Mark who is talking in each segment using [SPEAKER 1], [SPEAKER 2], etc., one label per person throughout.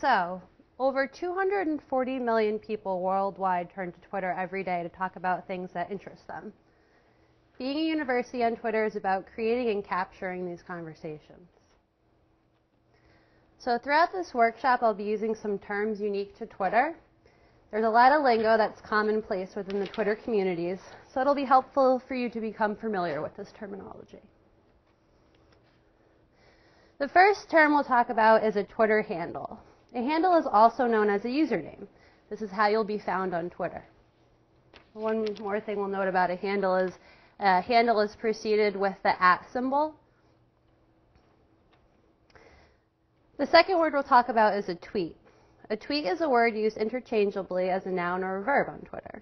[SPEAKER 1] So, over 240 million people worldwide turn to Twitter every day to talk about things that interest them. Being a university on Twitter is about creating and capturing these conversations. So throughout this workshop, I'll be using some terms unique to Twitter. There's a lot of lingo that's commonplace within the Twitter communities, so it'll be helpful for you to become familiar with this terminology. The first term we'll talk about is a Twitter handle. A handle is also known as a username. This is how you'll be found on Twitter. One more thing we'll note about a handle is preceded with the @ symbol. The second word we'll talk about is a tweet. A tweet is a word used interchangeably as a noun or a verb on Twitter.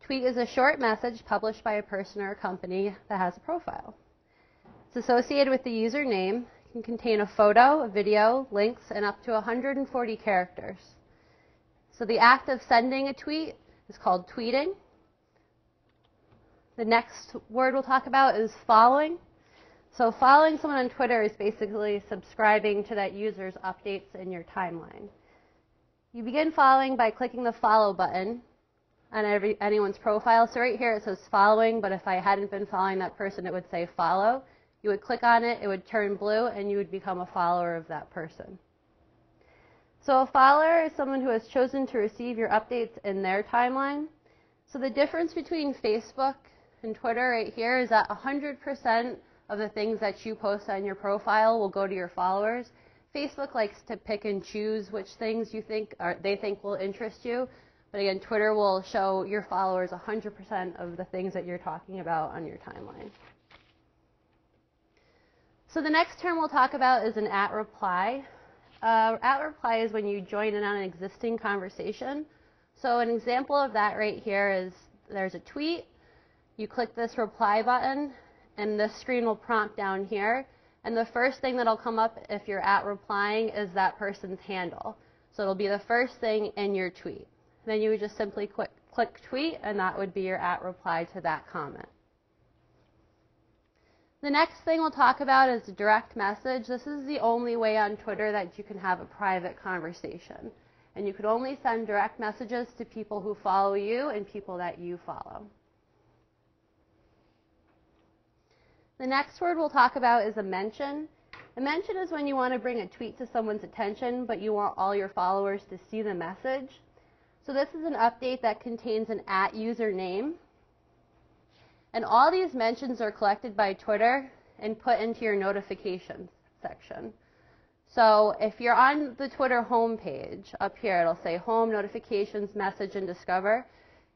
[SPEAKER 1] Tweet is a short message published by a person or a company that has a profile. It's associated with the username, can contain a photo, a video, links, and up to 140 characters. So the act of sending a tweet is called tweeting. The next word we'll talk about is following. So following someone on Twitter is basically subscribing to that user's updates in your timeline. You begin following by clicking the follow button on anyone's profile. So right here it says following, but if I hadn't been following that person, it would say follow. You would click on it, it would turn blue, and you would become a follower of that person. So a follower is someone who has chosen to receive your updates in their timeline. So the difference between Facebook and Twitter right here is that 100% of the things that you post on your profile will go to your followers. Facebook likes to pick and choose which things they think will interest you. But again, Twitter will show your followers 100% of the things that you're talking about on your timeline. So the next term we'll talk about is an @reply. @reply is when you join in on an existing conversation. So an example of that right here is there's a tweet. You click this reply button, and this screen will prompt down here. And the first thing that'll come up if you're @replying is that person's handle. So it'll be the first thing in your tweet. Then you would just simply click tweet, and that would be your @reply to that comment. The next thing we'll talk about is a direct message. This is the only way on Twitter that you can have a private conversation. And you can only send direct messages to people who follow you and people that you follow. The next word we'll talk about is a mention. A mention is when you want to bring a tweet to someone's attention, but you want all your followers to see the message. So this is an update that contains an @username. And all these mentions are collected by Twitter and put into your notifications section. So if you're on the Twitter homepage, up here it'll say Home, Notifications, Message, and Discover.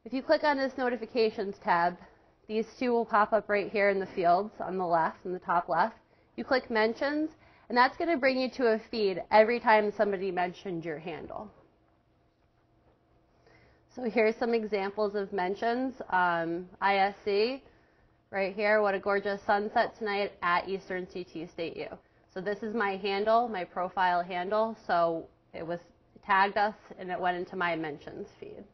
[SPEAKER 1] If you click on this Notifications tab, these two will pop up right here in the fields on the left, in the top left. You click Mentions, and that's going to bring you to a feed every time somebody mentioned your handle. So here's some examples of mentions. ISC, right here, what a gorgeous sunset tonight at Eastern CT State U. So this is my handle, my profile handle, so it tagged us and it went into my mentions feed.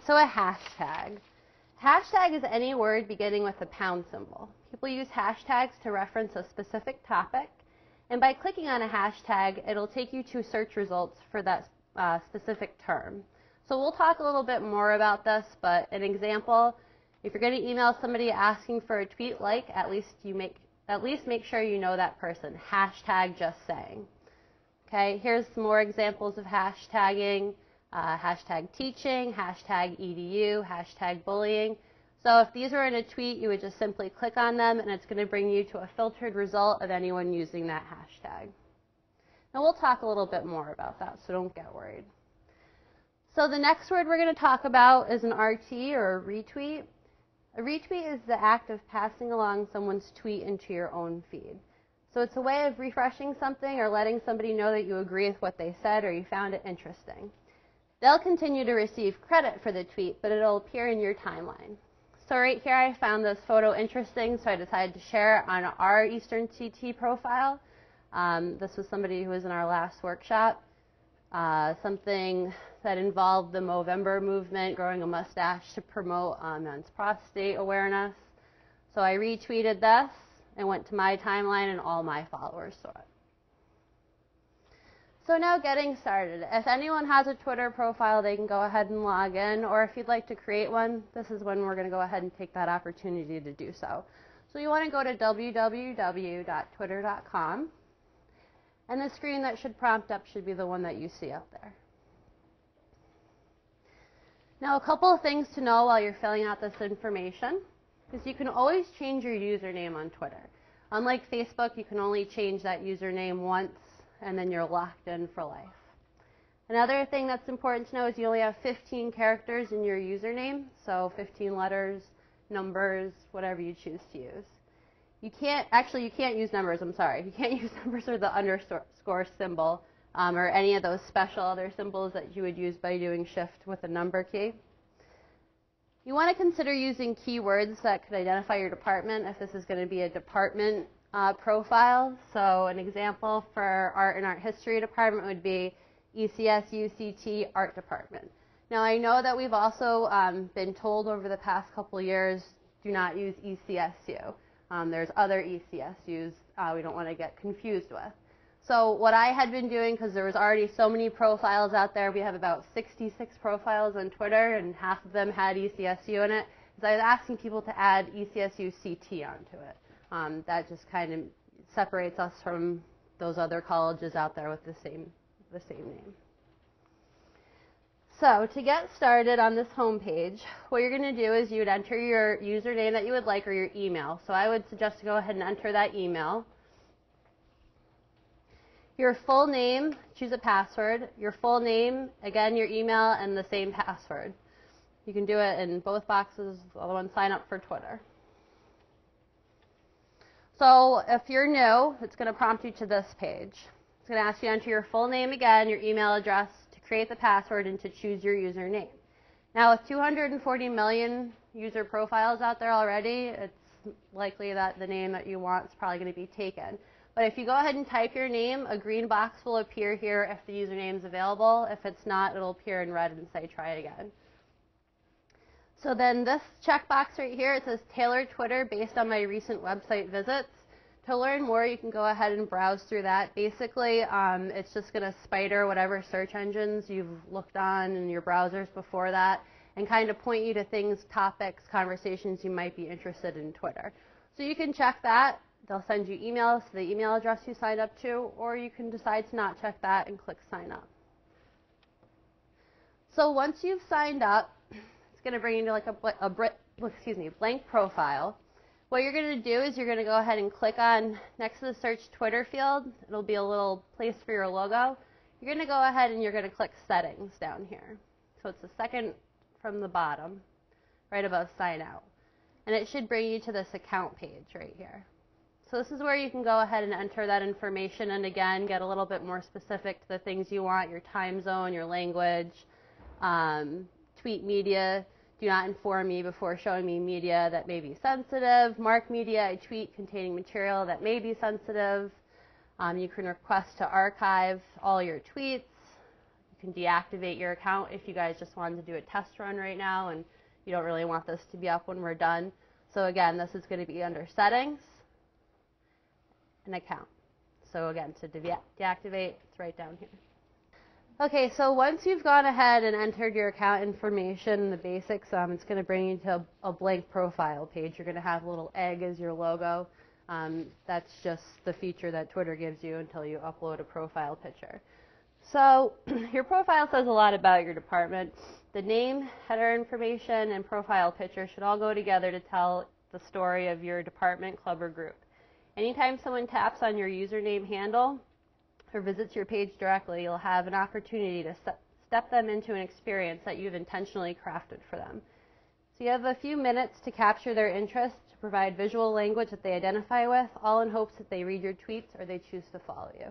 [SPEAKER 1] So a hashtag. Hashtag is any word beginning with a pound symbol. People use hashtags to reference a specific topic, and by clicking on a hashtag, it'll take you to search results for that specific term. So we'll talk a little bit more about this, but an example, if you're going to email somebody asking for a tweet like, at least make sure you know that person. Hashtag just saying. Okay, here's some more examples of hashtagging. Hashtag teaching, hashtag EDU, hashtag bullying. So if these were in a tweet, you would just simply click on them, and it's going to bring you to a filtered result of anyone using that hashtag. Now we'll talk a little bit more about that, so don't get worried. So the next word we're going to talk about is an RT, or a retweet. A retweet is the act of passing along someone's tweet into your own feed. So it's a way of refreshing something or letting somebody know that you agree with what they said or you found it interesting. They'll continue to receive credit for the tweet, but it'll appear in your timeline. So right here I found this photo interesting, so I decided to share it on our Eastern CT profile. This was somebody who was in our last workshop. Something that involved the Movember movement, growing a mustache to promote men's prostate awareness. So I retweeted this, and went to my timeline and all my followers saw it. So now getting started. If anyone has a Twitter profile, they can go ahead and log in, or if you'd like to create one, this is when we're going to go ahead and take that opportunity to do so. So you want to go to www.twitter.com, and the screen that should prompt up should be the one that you see up there. Now a couple of things to know while you're filling out this information is you can always change your username on Twitter. Unlike Facebook, you can only change that username once and then you're locked in for life. Another thing that's important to know is you only have 15 characters in your username, so 15 letters, numbers, whatever you choose to use. You can't use numbers, I'm sorry. You can't use numbers or the underscore symbol or any of those special other symbols that you would use by doing shift with a number key. You want to consider using keywords that could identify your department if this is going to be a department profile. So an example for art and art history department would be ECS UCT art department. Now I know that we've also been told over the past couple years, do not use ECSU. There's other ECSUs we don't want to get confused with. So what I had been doing, because there was already so many profiles out there, we have about 66 profiles on Twitter and half of them had ECSU in it, is I was asking people to add ECSU CT onto it. That just kind of separates us from those other colleges out there with the same name. So to get started on this home page, what you're going to do is you would enter your username that you would like or your email. So I would suggest to go ahead and enter that email. Your full name, choose a password. Your full name, again, your email, and the same password. You can do it in both boxes. The other one, sign up for Twitter. So if you're new, it's going to prompt you to this page. It's going to ask you to enter your full name again, your email address, to create the password, and to choose your username. Now with 240 million user profiles out there already, it's likely that the name that you want is probably going to be taken. But if you go ahead and type your name, a green box will appear here if the username is available. If it's not, it'll appear in red and say try it again. So then this checkbox right here, it says tailor Twitter based on my recent website visits. To learn more, you can go ahead and browse through that. Basically, it's just going to spider whatever search engines you've looked on in your browsers before that and kind of point you to things, topics, conversations you might be interested in Twitter. So you can check that. They'll send you emails to the email address you signed up to, or you can decide to not check that and click sign up. So once you've signed up, it's going to bring you to like a blank profile. What you're going to do is you're going to go ahead and click on next to the search Twitter field. It'll be a little place for your logo. You're going to go ahead and you're going to click settings down here. So it's the second from the bottom, right above sign out. And it should bring you to this account page right here. So this is where you can go ahead and enter that information and again get a little bit more specific to the things you want, your time zone, your language, tweet media. Do not inform me before showing me media that may be sensitive. Mark media I tweet containing material that may be sensitive. You can request to archive all your tweets. You can deactivate your account if you guys just wanted to do a test run right now and you don't really want this to be up when we're done. So again, this is going to be under settings and account. So again, to deactivate, it's right down here. Okay, so once you've gone ahead and entered your account information, the basics, it's going to bring you to a blank profile page. You're going to have a little egg as your logo. That's just the feature that Twitter gives you until you upload a profile picture. So your profile says a lot about your department. The name, header information, and profile picture should all go together to tell the story of your department, club, or group. Anytime someone taps on your username handle or visits your page directly, you'll have an opportunity to step them into an experience that you've intentionally crafted for them. So you have a few minutes to capture their interest, to provide visual language that they identify with, all in hopes that they read your tweets or they choose to follow you.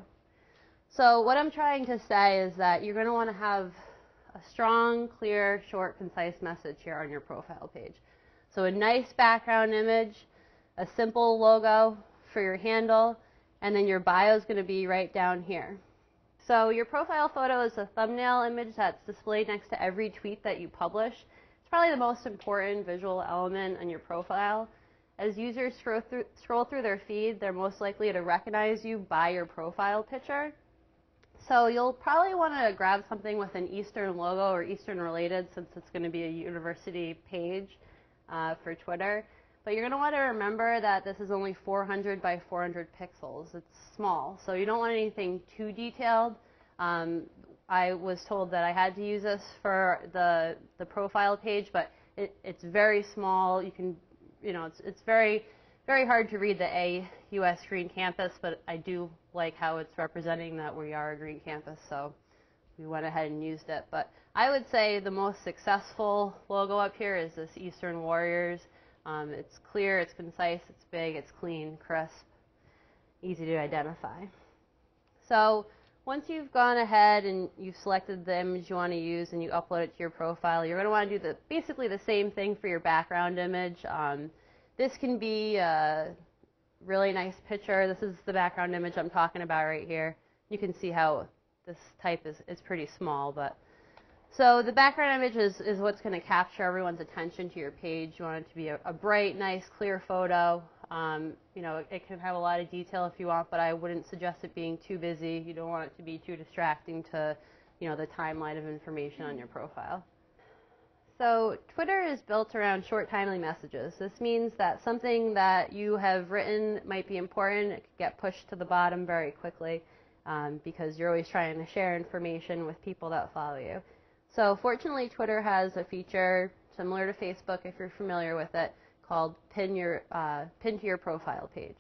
[SPEAKER 1] So what I'm trying to say is that you're going to want to have a strong, clear, short, concise message here on your profile page. So a nice background image, a simple logo for your handle, and then your bio is going to be right down here. So your profile photo is a thumbnail image that's displayed next to every tweet that you publish. It's probably the most important visual element on your profile. As users scroll through their feed, they're most likely to recognize you by your profile picture. So you'll probably want to grab something with an Eastern logo or Eastern related, since it's going to be a university page for Twitter. But you're going to want to remember that this is only 400 by 400 pixels. It's small, so you don't want anything too detailed. I was told that I had to use this for the profile page, but it's very small. You can, it's very hard to read the U.S. Green Campus, but I do like how it's representing that we are a green campus, so we went ahead and used it. But I would say the most successful logo up here is this Eastern Warriors. It's clear, it's concise, it's big, it's clean, crisp, easy to identify. So once you've gone ahead and you've selected the image you want to use and you upload it to your profile, you're going to want to do basically the same thing for your background image. This can be a really nice picture. This is the background image I'm talking about right here. You can see how this type is pretty small, but so the background image is what's going to capture everyone's attention to your page. You want it to be a bright, nice, clear photo. It can have a lot of detail if you want, but I wouldn't suggest it being too busy. You don't want it to be too distracting to, the timeline of information on your profile. So Twitter is built around short, timely messages. This means that something that you have written might be important. It could get pushed to the bottom very quickly because you're always trying to share information with people that follow you. So fortunately, Twitter has a feature similar to Facebook, if you're familiar with it, called pin to your profile page.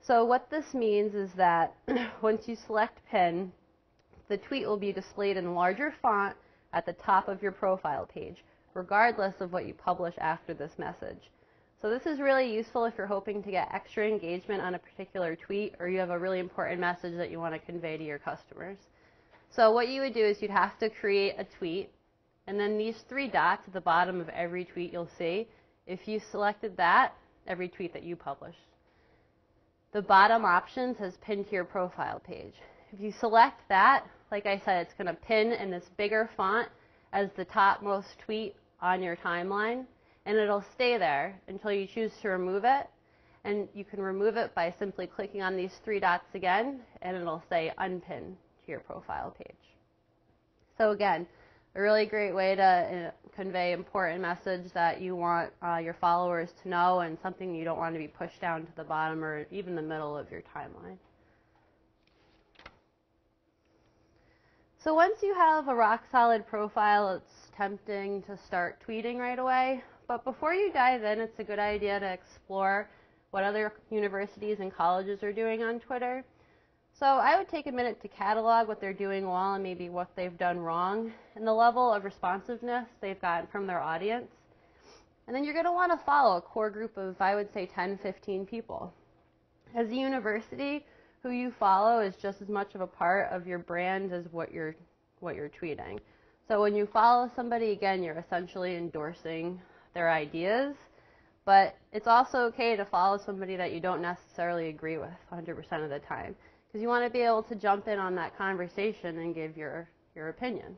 [SPEAKER 1] So what this means is that once you select pin, the tweet will be displayed in larger font at the top of your profile page, regardless of what you publish after this message. So this is really useful if you're hoping to get extra engagement on a particular tweet, or you have a really important message that you want to convey to your customers. So what you would do is you'd have to create a tweet, and then these 3 dots at the bottom of every tweet you'll see, if you selected that, every tweet that you publish. The bottom option says pin to your profile page. If you select that, like I said, it's going to pin in this bigger font as the topmost tweet on your timeline, and it'll stay there until you choose to remove it. And you can remove it by simply clicking on these 3 dots again, and it'll say unpin to your profile page. So again, a really great way to convey important message that you want your followers to know, and something you don't want to be pushed down to the bottom or even the middle of your timeline. So once you have a rock-solid profile, it's tempting to start tweeting right away. But before you dive in, it's a good idea to explore what other universities and colleges are doing on Twitter. So I would take a minute to catalog what they're doing well and maybe what they've done wrong and the level of responsiveness they've gotten from their audience. And then you're going to want to follow a core group of, I would say, 10, 15 people. As a university, who you follow is just as much of a part of your brand as what you're tweeting. So when you follow somebody, again, you're essentially endorsing their ideas, but it's also okay to follow somebody that you don't necessarily agree with 100% of the time, because you want to be able to jump in on that conversation and give your opinion.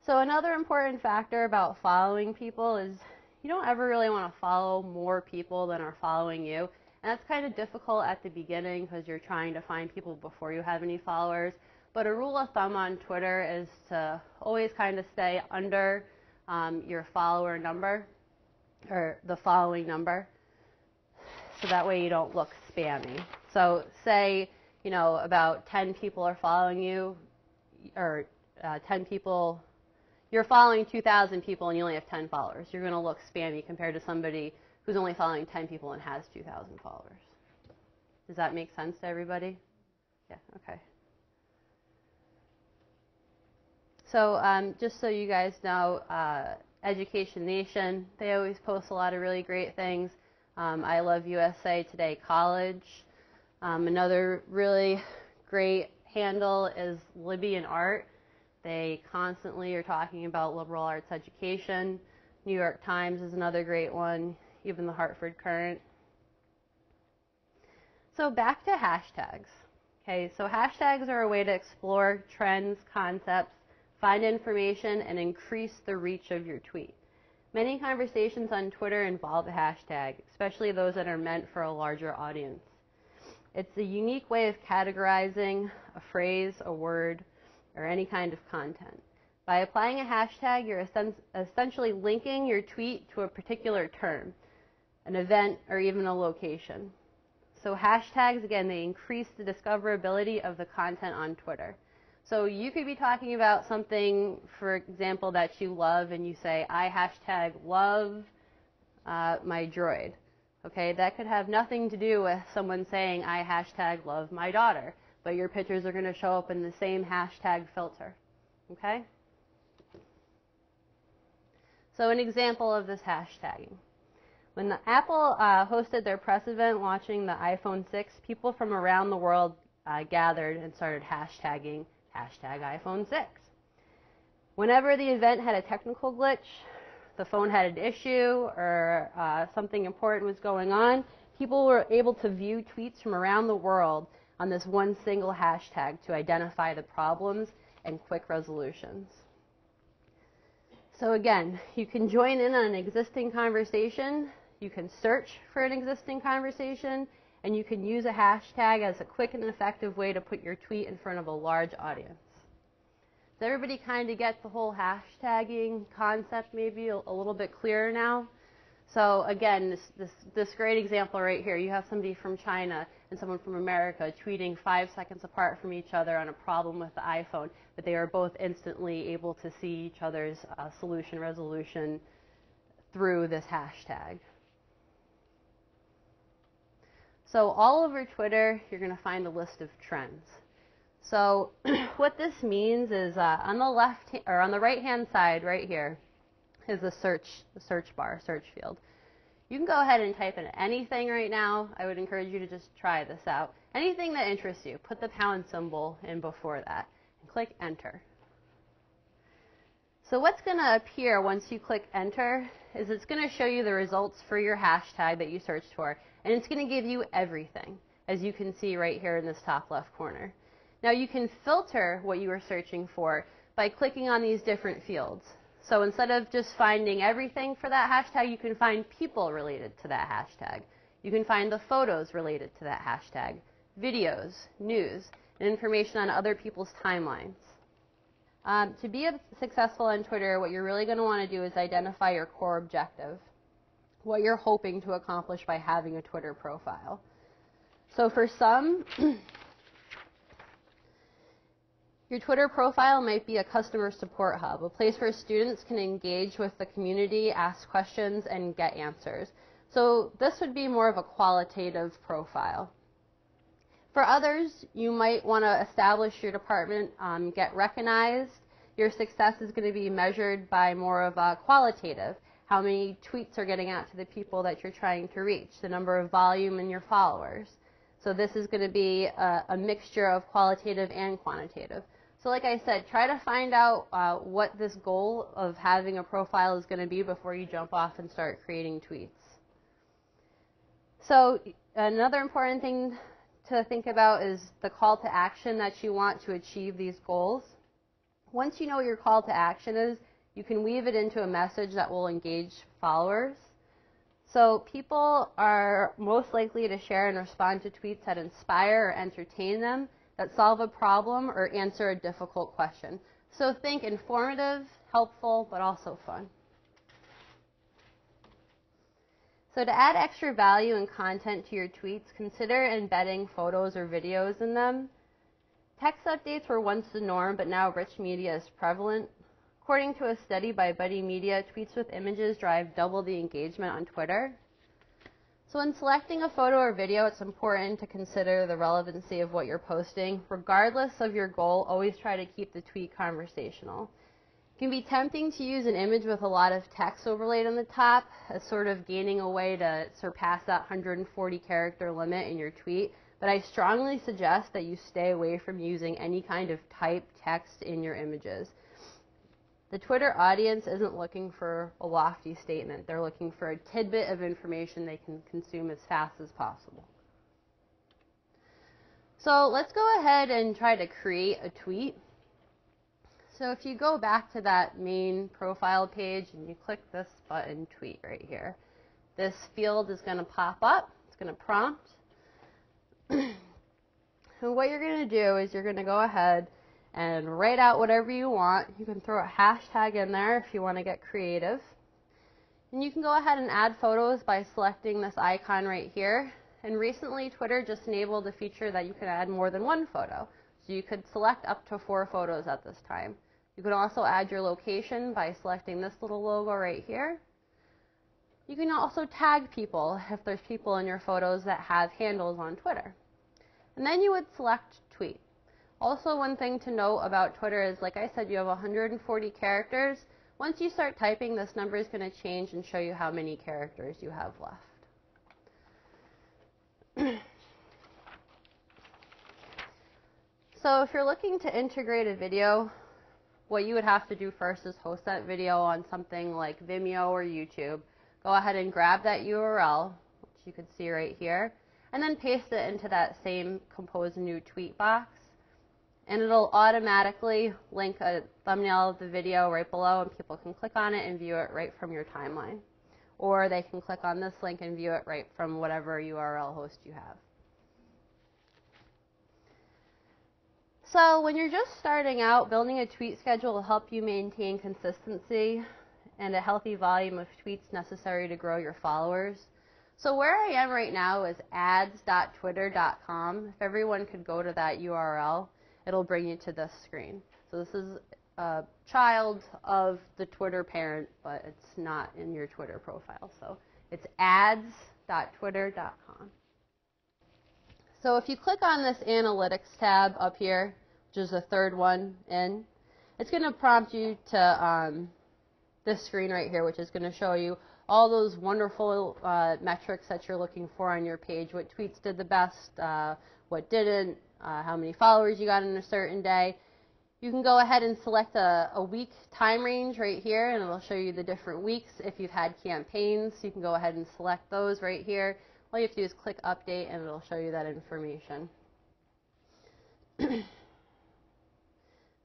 [SPEAKER 1] So another important factor about following people is you don't ever really want to follow more people than are following you. And that's kind of difficult at the beginning because you're trying to find people before you have any followers. But a rule of thumb on Twitter is to always kind of stay under your follower number, or the following number, so that way you don't look spammy. So say, about 10 people are following you, or 10 people, you're following 2,000 people and you only have 10 followers. You're going to look spammy compared to somebody who's only following 10 people and has 2,000 followers. Does that make sense to everybody? Yeah, okay. So just so you guys know, Education Nation, they always post a lot of really great things. I love USA Today College. Another really great handle is Libby and Art. They constantly are talking about liberal arts education. New York Times is another great one, even the Hartford Courant. So back to hashtags. Okay, so hashtags are a way to explore trends, concepts, find information, and increase the reach of your tweet. Many conversations on Twitter involve a hashtag, especially those that are meant for a larger audience. It's a unique way of categorizing a phrase, a word, or any kind of content. By applying a hashtag, you're essentially linking your tweet to a particular term, an event, or even a location. So hashtags, again, they increase the discoverability of the content on Twitter. So you could be talking about something, for example, that you love, and you say, I hashtag love my droid. Okay, that could have nothing to do with someone saying, I hashtag love my daughter, but your pictures are going to show up in the same hashtag filter. Okay? So an example of this hashtagging. When the Apple hosted their press event launching the iPhone 6, people from around the world gathered and started hashtagging #iPhone 6. Whenever the event had a technical glitch, the phone had an issue, or something important was going on, people were able to view tweets from around the world on this one single hashtag to identify the problems and quick resolutions. So again, you can join in on an existing conversation, you can search for an existing conversation, and you can use a hashtag as a quick and effective way to put your tweet in front of a large audience. Does everybody kind of get the whole hashtagging concept maybe a little bit clearer now? So again, this great example right here, you have somebody from China and someone from America tweeting 5 seconds apart from each other on a problem with the iPhone, but they are both instantly able to see each other's solution resolution through this hashtag. So all over Twitter, you're going to find a list of trends. So what this means is on the left or on the right-hand side right here is the search bar, search field. You can go ahead and type in anything right now. I would encourage you to just try this out. Anything that interests you, put the pound symbol in before that and click enter. So what's going to appear once you click enter is it's going to show you the results for your hashtag that you searched for, and it's going to give you everything, as you can see right here in this top left corner. Now you can filter what you were searching for by clicking on these different fields. So instead of just finding everything for that hashtag, you can find people related to that hashtag. You can find the photos related to that hashtag, videos, news, and information on other people's timelines. To be successful on Twitter, what you're really going to want to do is identify your core objective, what you're hoping to accomplish by having a Twitter profile. So for some, your Twitter profile might be a customer support hub, a place where students can engage with the community, ask questions, and get answers. So this would be more of a qualitative profile. For others, you might want to establish your department, get recognized. Your success is going to be measured by more of a qualitative. How many tweets are getting out to the people that you're trying to reach, the number of volume in your followers. So this is going to be a mixture of qualitative and quantitative. So like I said, try to find out what this goal of having a profile is going to be before you jump off and start creating tweets. So another important thing to think about is the call to action that you want to achieve these goals. Once you know what your call to action is, you can weave it into a message that will engage followers. So people are most likely to share and respond to tweets that inspire or entertain them, that solve a problem or answer a difficult question. So think informative, helpful, but also fun. So to add extra value and content to your tweets, consider embedding photos or videos in them. Text updates were once the norm, but now rich media is prevalent. According to a study by Buddy Media, tweets with images drive double the engagement on Twitter. So when selecting a photo or video, it's important to consider the relevancy of what you're posting. Regardless of your goal, always try to keep the tweet conversational. It can be tempting to use an image with a lot of text overlaid on the top as sort of gaining a way to surpass that 140 character limit in your tweet, but I strongly suggest that you stay away from using any kind of typed text in your images. The Twitter audience isn't looking for a lofty statement. They're looking for a tidbit of information they can consume as fast as possible. So let's go ahead and try to create a tweet. So if you go back to that main profile page and you click this button, tweet right here, this field is going to pop up. It's going to prompt. And what you're going to do is you're going to go ahead and write out whatever you want. You can throw a hashtag in there if you want to get creative. And you can go ahead and add photos by selecting this icon right here. And recently, Twitter just enabled a feature that you can add more than one photo. So you could select up to 4 photos at this time. You can also add your location by selecting this little logo right here. You can also tag people if there's people in your photos that have handles on Twitter. And then you would select tweet. Also, one thing to note about Twitter is, like I said, you have 140 characters. Once you start typing, this number is going to change and show you how many characters you have left. So if you're looking to integrate a video, what you would have to do first is host that video on something like Vimeo or YouTube. Go ahead and grab that URL, which you can see right here, and then paste it into that same compose new tweet box. And it'll automatically link a thumbnail of the video right below, and people can click on it and view it right from your timeline. Or they can click on this link and view it right from whatever URL host you have. So when you're just starting out, building a tweet schedule will help you maintain consistency and a healthy volume of tweets necessary to grow your followers. So where I am right now is ads.twitter.com. If everyone could go to that URL, it'll bring you to this screen. So this is a child of the Twitter parent, but it's not in your Twitter profile. So it's ads.twitter.com. So if you click on this Analytics tab up here, which is the third one in, it's going to prompt you to this screen right here, which is going to show you all those wonderful metrics that you're looking for on your page. What tweets did the best, what didn't, how many followers you got in a certain day. You can go ahead and select a week time range right here, and it'll show you the different weeks. If you've had campaigns, you can go ahead and select those right here. All you have to do is click update and it'll show you that information.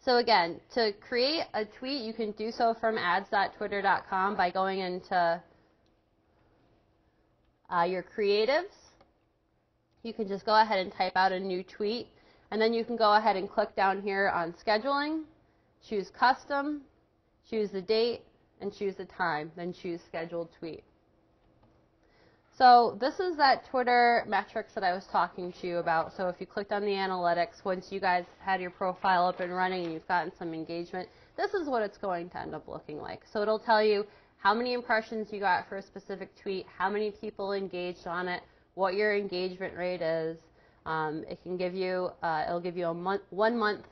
[SPEAKER 1] So again, to create a tweet, you can do so from ads.twitter.com by going into your creatives. You can just go ahead and type out a new tweet, and then you can go ahead and click down here on scheduling, choose custom, choose the date, and choose the time, then choose scheduled tweet. So this is that Twitter metrics that I was talking to you about. So if you clicked on the analytics, once you guys had your profile up and running and you've gotten some engagement, this is what it's going to end up looking like. So it'll tell you how many impressions you got for a specific tweet, how many people engaged on it, what your engagement rate is. It can give you, it'll give you a 1 month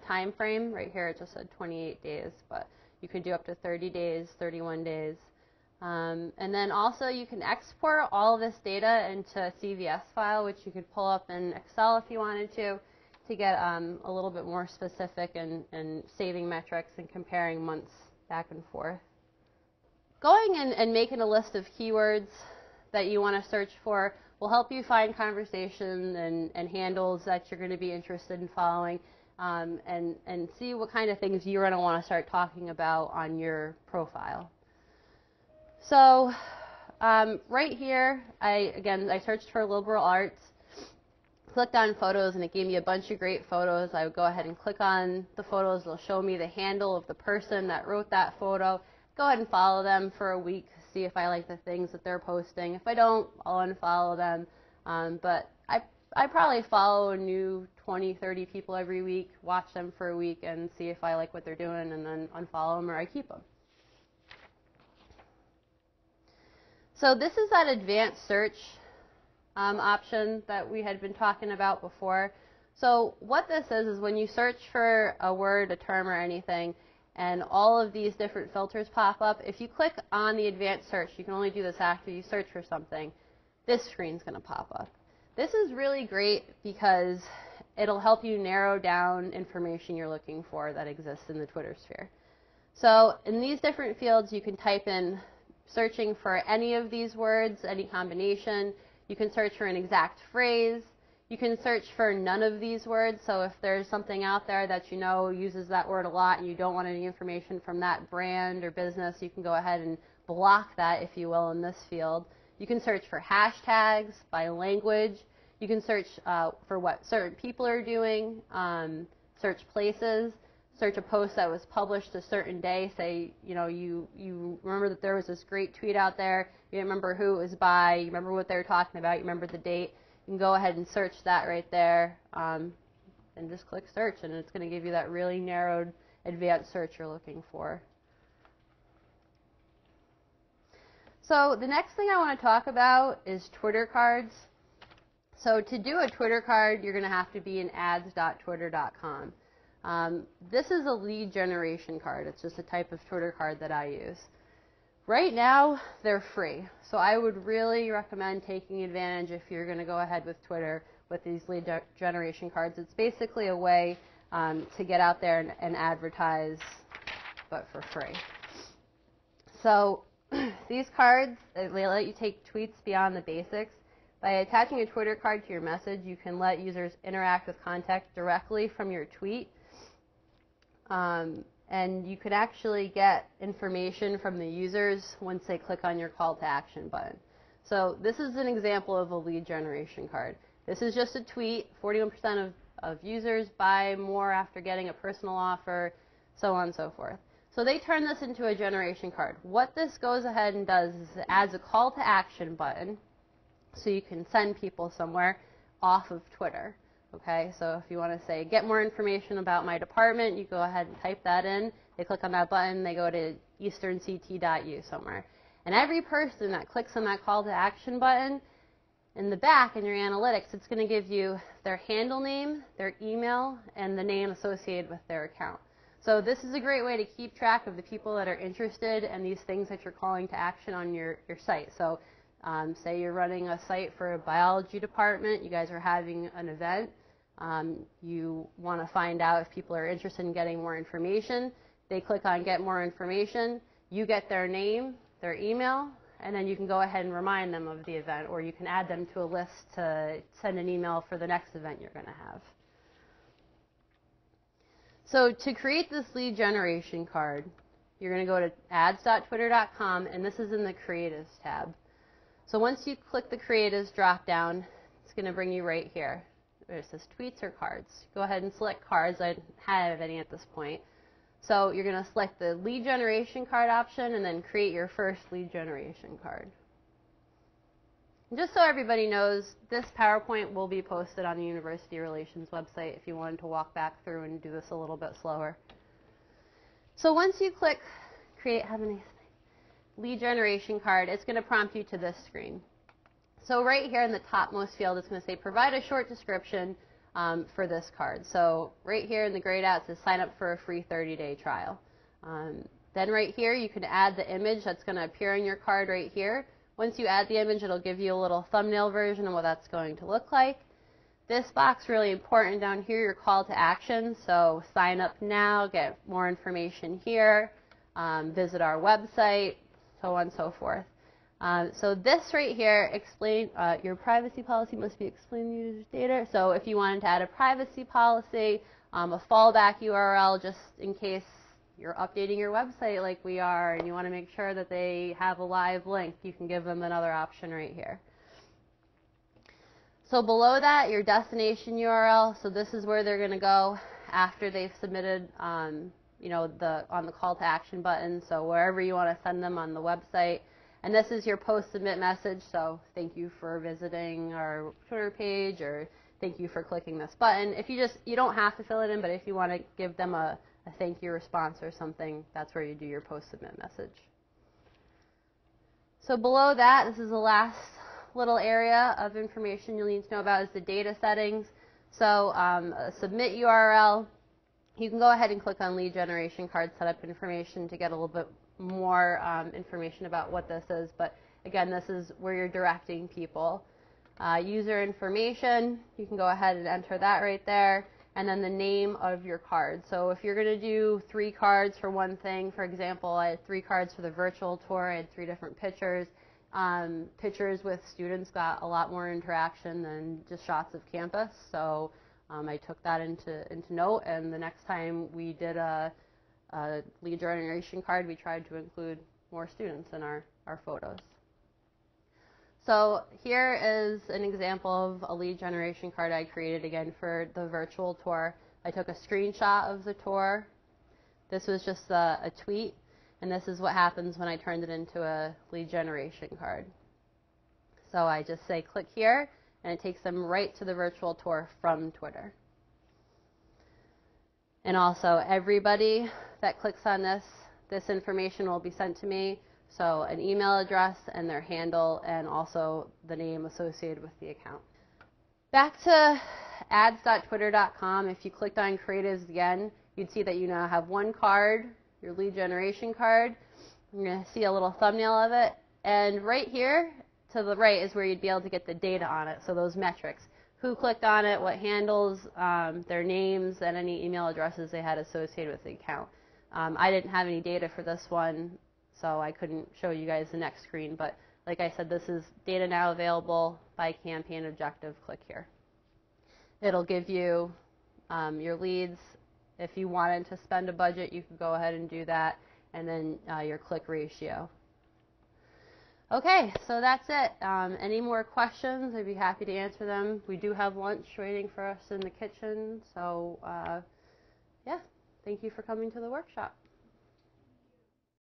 [SPEAKER 1] time frame. Right here it just said 28 days, but you could do up to 30 days, 31 days. And then also you can export all of this data into a CVS file, which you could pull up in Excel if you wanted to get a little bit more specific and saving metrics and comparing months back and forth. Going and making a list of keywords that you want to search for will help you find conversation and handles that you're going to be interested in following, and see what kind of things you're going to want to start talking about on your profile. So right here, I searched for liberal arts, clicked on photos, and it gave me a bunch of great photos. I would go ahead and click on the photos. It'll show me the handle of the person that wrote that photo. Go ahead and follow them for a week, see if I like the things that they're posting. If I don't, I'll unfollow them. But I probably follow a new 20, 30 people every week, watch them for a week, and see if I like what they're doing, and then unfollow them or I keep them. So this is that advanced search option that we had been talking about before. So what this is when you search for a word, a term, or anything, and all of these different filters pop up, if you click on the advanced search, you can only do this after you search for something, this screen's going to pop up. This is really great because it'll help you narrow down information you're looking for that exists in the Twitter sphere. So in these different fields, you can type in searching for any of these words, any combination. You can search for an exact phrase. You can search for none of these words, so if there's something out there that you know uses that word a lot and you don't want any information from that brand or business, you can go ahead and block that, if you will, in this field. You can search for hashtags by language. You can search for what certain people are doing, search places, search a post that was published a certain day. Say, you remember that there was this great tweet out there, you remember who it was by, you remember what they were talking about, you remember the date. You can go ahead and search that right there, and just click search, and it's going to give you that really narrowed advanced search you're looking for. So the next thing I want to talk about is Twitter cards. So to do a Twitter card, you're going to have to be in ads.twitter.com. This is a lead generation card. It's just a type of Twitter card that I use. Right now, they're free. So I would really recommend taking advantage if you're going to go ahead with Twitter with these lead generation cards. It's basically a way to get out there and advertise, but for free. So these cards, they let you take tweets beyond the basics. By attaching a Twitter card to your message, you can let users interact with content directly from your tweet. And you could actually get information from the users once they click on your call to action button. So this is an example of a lead generation card. This is just a tweet. 41% of users buy more after getting a personal offer, so on and so forth. So they turn this into a generation card. What this goes ahead and does is it adds a call to action button so you can send people somewhere off of Twitter. Okay, so if you want to say, get more information about my department, you go ahead and type that in. They click on that button, they go to easternct.u somewhere. And every person that clicks on that call to action button, in the back in your analytics, it's going to give you their handle name, their email, and the name associated with their account. So this is a great way to keep track of the people that are interested in these things that you're calling to action on your site. So say you're running a site for a biology department, you guys are having an event. You want to find out if people are interested in getting more information. They click on get more information. You get their name, their email, and then you can go ahead and remind them of the event, or you can add them to a list to send an email for the next event you're going to have. So to create this lead generation card, you're going to go to ads.twitter.com, and this is in the Creatives tab. So once you click the Creatives drop down, it's going to bring you right here. It says tweets or cards. Go ahead and select cards. I don't have any at this point. So you're going to select the lead generation card option and then create your first lead generation card. And just so everybody knows, this PowerPoint will be posted on the University Relations website if you wanted to walk back through and do this a little bit slower. So once you click create lead generation card, it's going to prompt you to this screen. So right here in the topmost field, it's going to say provide a short description for this card. So right here in the grayed out, it says sign up for a free 30-day trial. Then right here, you can add the image that's going to appear on your card right here. Once you add the image, it'll give you a little thumbnail version of what that's going to look like. This box, really important down here, your call to action. So sign up now, get more information here, visit our website, so on and so forth. So this right here, explain your privacy policy must be explained to user's data. So if you wanted to add a privacy policy, a fallback URL just in case you're updating your website like we are and you want to make sure that they have a live link, you can give them another option right here. So below that, your destination URL. So this is where they're going to go after they've submitted on the call to action button. So wherever you want to send them on the website. And this is your post submit message, so thank you for visiting our Twitter page, or thank you for clicking this button. If you don't have to fill it in, but if you want to give them a thank you response or something, that's where you do your post submit message. So below that, this is the last little area of information you'll need to know about is the data settings. So a submit URL, you can go ahead and click on lead generation card setup information to get a little bit more information about what this is, but again, this is where you're directing people. User information, you can go ahead and enter that right there, and then the name of your card. So if you're going to do 3 cards for one thing, for example, I had 3 cards for the virtual tour, I had 3 different pictures, Pictures with students got a lot more interaction than just shots of campus, so I took that into note, and the next time we did a lead generation card, we tried to include more students in our photos. So here is an example of a lead generation card I created again for the virtual tour. I took a screenshot of the tour. This was just a tweet, and this is what happens when I turned it into a lead generation card. So I just say click here, and it takes them right to the virtual tour from Twitter. And also everybody that clicks on this information will be sent to me. So an email address and their handle, and also the name associated with the account. Back to ads.twitter.com, if you clicked on creatives again, you'd see that you now have one card, your lead generation card. You're going to see a little thumbnail of it. And right here to the right is where you'd be able to get the data on it, so those metrics. Who clicked on it, what handles, their names, and any email addresses they had associated with the account. I didn't have any data for this one, so I couldn't show you guys the next screen. But like I said, this is data now available by campaign objective. Click here. It'll give you your leads. If you wanted to spend a budget, you could go ahead and do that, and then your click ratio. Okay, so that's it. Any more questions? I'd be happy to answer them. We do have lunch waiting for us in the kitchen, so yeah, thank you for coming to the workshop.